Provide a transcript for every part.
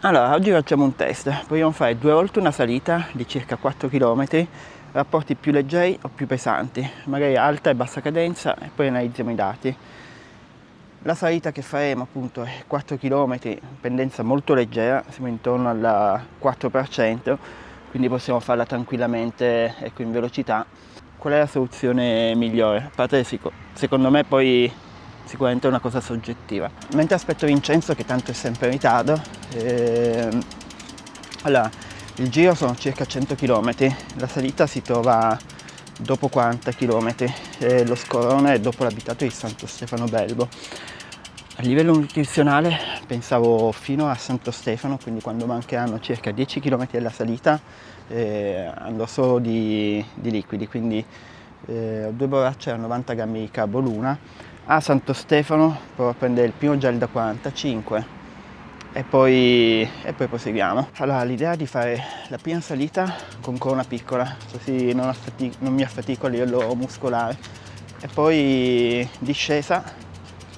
Allora, oggi facciamo un test. Vogliamo fare 2 volte una salita di circa 4 km, rapporti più leggeri o più pesanti, magari alta e bassa cadenza, e poi analizziamo i dati. La salita che faremo appunto è 4 km, pendenza molto leggera, siamo intorno al 4%, quindi possiamo farla tranquillamente, ecco, in velocità. Qual è la soluzione migliore? A parte secondo me poi sicuramente è una cosa soggettiva. Mentre aspetto Vincenzo, che tanto è sempre in ritardo, allora, il giro sono circa 100 km, la salita si trova dopo 40 km, lo scorrone è dopo l'abitato di Santo Stefano Belbo. A livello nutrizionale pensavo fino a Santo Stefano, quindi quando mancheranno circa 10 km della salita andrò solo di liquidi, quindi ho 2 borracce a 90 grammi di carbo l'una. A Santo Stefano provo a prendere il primo gel da 45 e poi proseguiamo. Allora, l'idea è di fare la prima salita con corona piccola, così non mi affatico a livello muscolare, e poi discesa,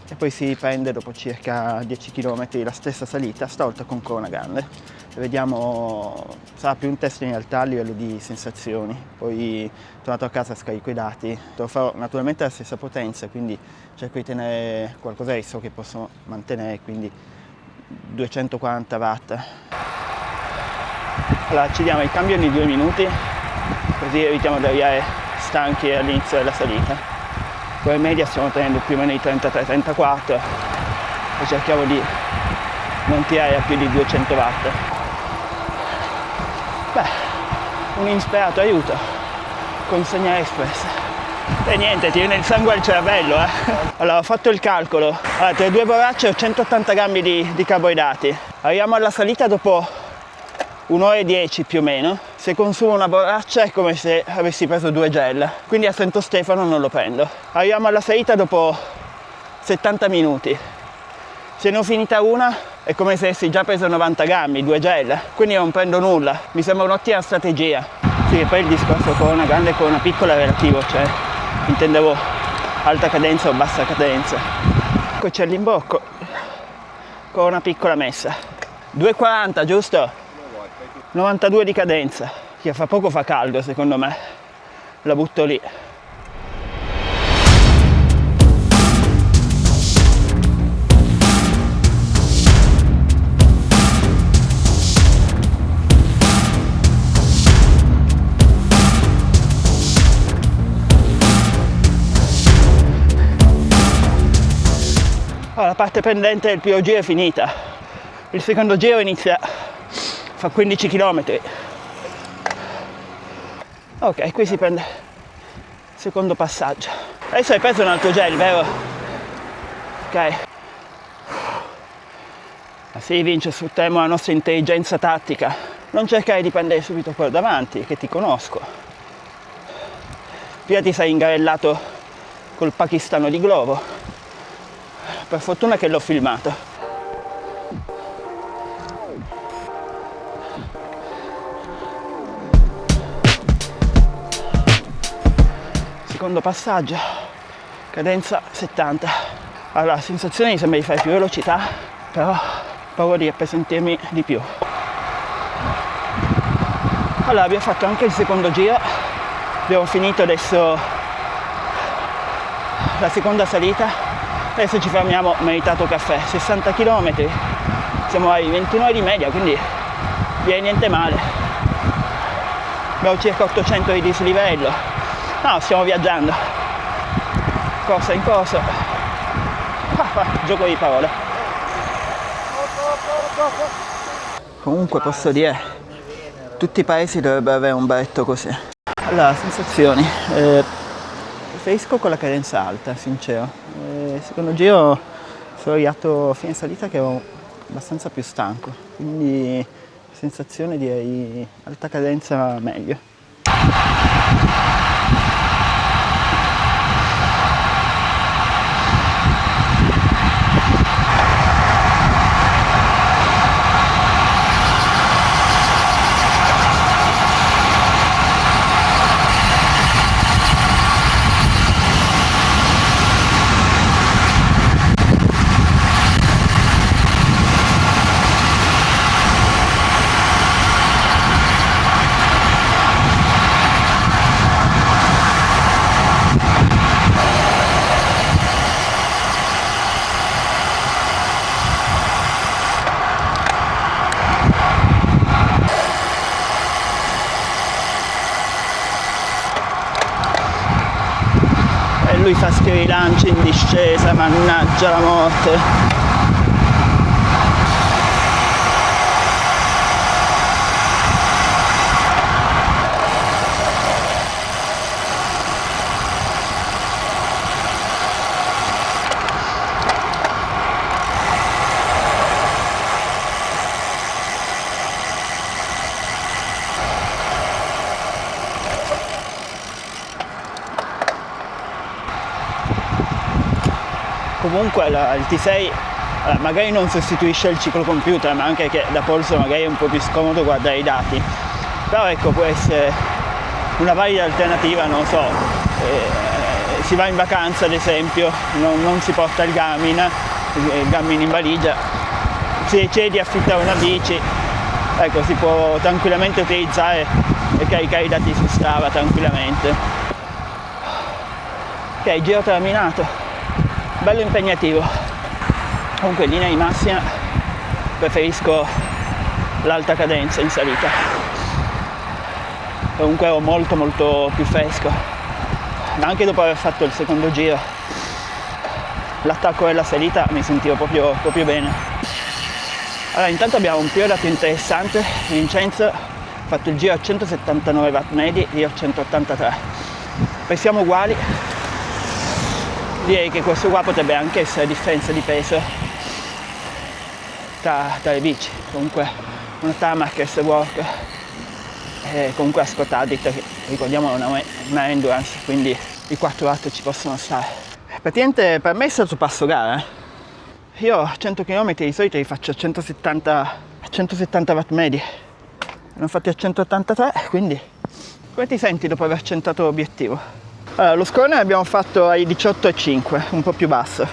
e poi si riprende dopo circa 10 km la stessa salita, stavolta con corona grande. Vediamo, sarà più un test in realtà a livello di sensazioni, poi tornato a casa scarico i dati, lo farò naturalmente alla stessa potenza, quindi cerco di tenere qualcosa che so che posso mantenere, quindi 240 watt. Allora ci diamo il cambio ogni 2 minuti, così evitiamo di arrivare stanchi all'inizio della salita. Come media stiamo tenendo più o meno i 33-34 e cerchiamo di non tirare a più di 200 watt. Un insperato aiuto, consegna express. E niente, ti viene il sangue al cervello, Allora, ho fatto il calcolo. Allora, tra le 2 borracce ho 180 grammi di carboidrati. Arriviamo alla salita dopo 1 ora e 10 più o meno. Se consumo una borraccia è come se avessi preso 2 gel, quindi a Santo Stefano non lo prendo. Arriviamo alla salita dopo 70 minuti. Se ne ho finita una è come se avessi già preso 90 grammi, 2 gel, quindi non prendo nulla. Mi sembra un'ottima strategia. Sì, poi il discorso con una grande e con una piccola è relativo, cioè intendevo alta cadenza o bassa cadenza. Eccoci all'imbocco, con una piccola messa. 2,40 giusto? 92 di cadenza, che fra poco fa caldo secondo me. La butto lì. La parte pendente del primo giro è finita, il secondo giro inizia, fa 15 km. Ok, qui si prende il secondo passaggio. Adesso hai preso un altro gel, vero? Ok. Ma sì, Vince, sfruttiamo la nostra intelligenza tattica. Non cercare di prendere subito quello davanti, che ti conosco. Prima ti sei ingarellato col pakistano di Glovo. Per fortuna che l'ho filmato. Secondo passaggio, cadenza 70. Allora, la sensazione mi sembra di fare più velocità, però ho paura di appesantirmi di più. Allora, abbiamo fatto anche il secondo giro, abbiamo finito adesso la seconda salita. Adesso ci fermiamo, meritato caffè, 60 km, siamo ai 29 di media, quindi viene niente male. Abbiamo circa 800 di dislivello. No, stiamo viaggiando. Corsa in corso. Gioco di parole. Comunque posso dire, tutti i paesi dovrebbero avere un baretto così. Allora, sensazioni. Preferisco con la cadenza alta, sincero. Secondo giro sono arrivato a fine salita che ero abbastanza più stanco, quindi sensazione direi alta cadenza meglio. lui fa scrilanci in discesa, mannaggia la morte. Comunque il T6 magari non sostituisce il ciclo computer, ma anche che da polso magari è un po' più scomodo guardare i dati, però ecco, può essere una valida alternativa, non so, si va in vacanza ad esempio, non si porta il Garmin in valigia, si decide di affittare una bici, ecco, si può tranquillamente utilizzare e caricare i dati su Strava tranquillamente. Ok, giro terminato. Bello impegnativo, comunque in linea di massima preferisco l'alta cadenza in salita, comunque ero molto più fresco, ma anche dopo aver fatto il secondo giro l'attacco della salita mi sentivo proprio bene. Allora, intanto abbiamo un primo dato interessante. Vincenzo ha fatto il giro a 179 watt medi, io a 183, siamo uguali. Direi che questo qua potrebbe anche essere la differenza di peso tra le bici. Comunque una Tarmac S-Work e comunque la Scott Addict, che ricordiamo una endurance, quindi i 4 watt ci possono stare. Praticamente per me è stato passo gara. Io a 100 km di solito li faccio a 170 watt medi, ne ho fatti a 183, quindi come ti senti dopo aver centrato l'obiettivo? Allora, lo scorone l'abbiamo fatto ai 18,5, un po' più basso.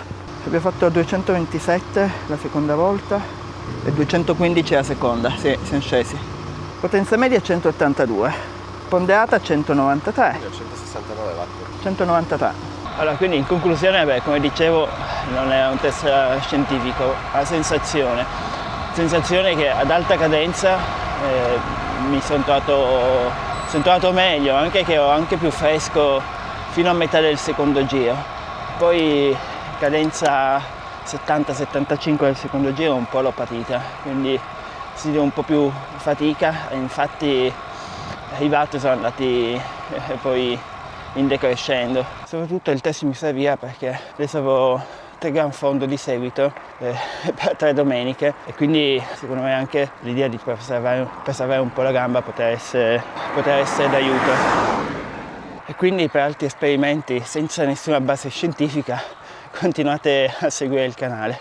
Abbiamo fatto a 227 la seconda volta e 215 la seconda, sì, siamo scesi. Potenza media 182, ponderata 193. 169 watt. 193. Allora, quindi in conclusione, beh, come dicevo, non è un test scientifico, la sensazione che ad alta cadenza mi sono trovato meglio, anche che ero anche più fresco fino a metà del secondo giro. Poi cadenza 70-75 del secondo giro un po' l'ho patita, quindi si vede un po' più fatica e infatti i watt sono andati poi in decrescendo. Soprattutto il test mi serviva perché adesso avevo 3 gran fondo di seguito per 3 domeniche e quindi secondo me anche l'idea di preservare un po' la gamba potrà essere d'aiuto. E quindi per altri esperimenti senza nessuna base scientifica continuate a seguire il canale.